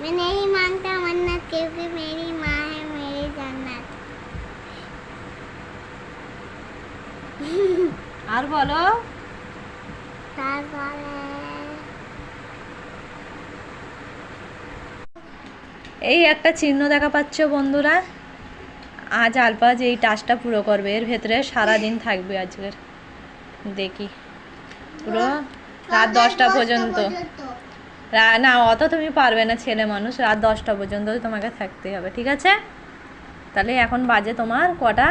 मैं नहीं मांगता मन्नत क्योंकि मेरी माँ है मेरी जन्नत। আর বলো। তারপরে এই একটা চিহ্ন দেখা পাচ্ছ বন্ধুরা, আজ আলপাজ এই টাস্কটা পুরো করবে, এর ভেতরে সারা দিন থাকবে আজকের। দেখি পুরো রাত 10টা পর্যন্ত। না অত তুমি পারবে না, ছেলে মানুষ, রাত 10টা পর্যন্ত তোমাকে থাকতে হবে, ঠিক আছে? তাহলে এখন বাজে তোমার কটা?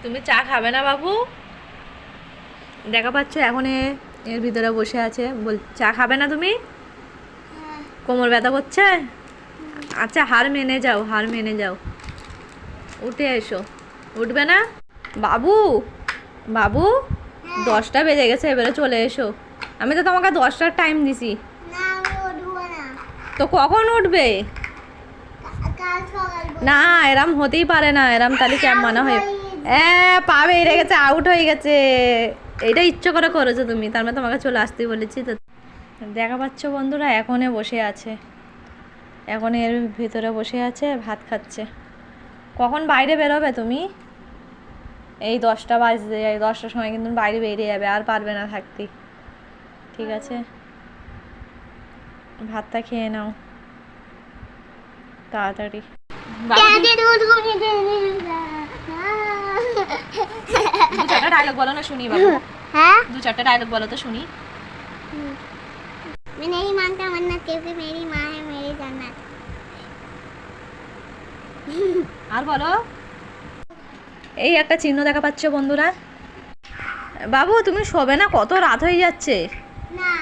তুমি চা খাবে না বাবু? দেখা পাচ্ছ এখন এর ভিতরে বসে আছে, বল চা খাবে না তুমি? কোমর ব্যথা করছে? আচ্ছা হার মেনে যাও, হার মেনে যাও, উঠে এসো। উঠবে না বাবু? বাবু 10টা বেজে গেছে, এবারে চলে এসো। আমি তো তোমাকে 10টার টাইম দিছি। না আমি উঠবো না। তো কখন উঠবে? কাল সকাল না এরম হতেই পারে না, এরম তাহলে কেমন মনে হয়? পা বেড়ে গেছে, আউট হয়ে গেছে। এইটা ইচ্ছে করে করেছো তুমি, তার মানে তোমাকে চলে আসতে বলেছি তো। দেখা পাচ্ছ বন্ধুরা, এখনে বসে আছে, এখন এর ভিতরে বসে আছে, ভাত খাচ্ছে। কখন বাইরে বেরোবে তুমি? এই 10টা বাজতে, এই 10টার সময় কিন্তু বাইরে বেরিয়ে যাবে, আর পারবে না থাকতে, ঠিক আছে? ভাতটা খেয়ে নাও তাড়াতাড়ি। দু চারটা ডায়লগ বলো না শুনি বাবু। হ্যাঁ, দু চারটা ডায়লগ বলো তো শুনি। मैं नहीं मांगता मन्नत क्योंकि मेरी माँ है मेरी जन्नत। আর বলো। এই একটা চিহ্ন দেখা পাচ্ছ বন্ধুরা। বাবু তুমি শোবে না? কত রাত হয়ে যাচ্ছে। না,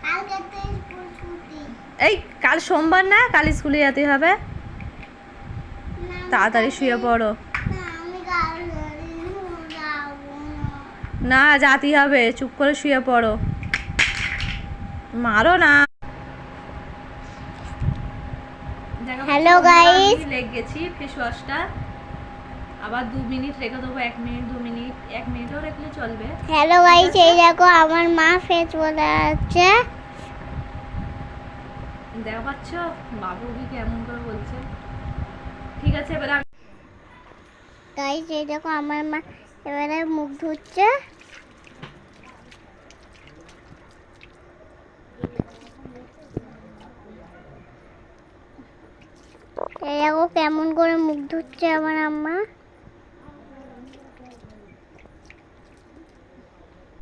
কালকে তো স্কুল ছুটি। এই কাল সোমবার না, কাল স্কুলে যেতে হবে, না, তাড়াতাড়ি শুয়ে পড়ো। না, আমি কাল যাবো না না। যেতে হবে, চুপ করে শুয়ে পড়ো, মারো না। Hello guys, লেগে গেছি ফেস ওয়াশটা, আবার 2 মিনিট রেখে দেবো, 1 মিনিট 2 মিনিট, 1 মিনিটও রাখলে চলবে। হ্যালো গাইস, এই দেখো আমার মা ফেস বলে আছে। দেখা পাচ্ছ বাবুকে কেমন করে বলছে, ঠিক আছে? এবারে গাইস এই দেখো আমার মা এবারে মুখ ধুচ্ছে। এই দেখো কেমন করে মুখ ধুচ্ছে আমার আম্মা।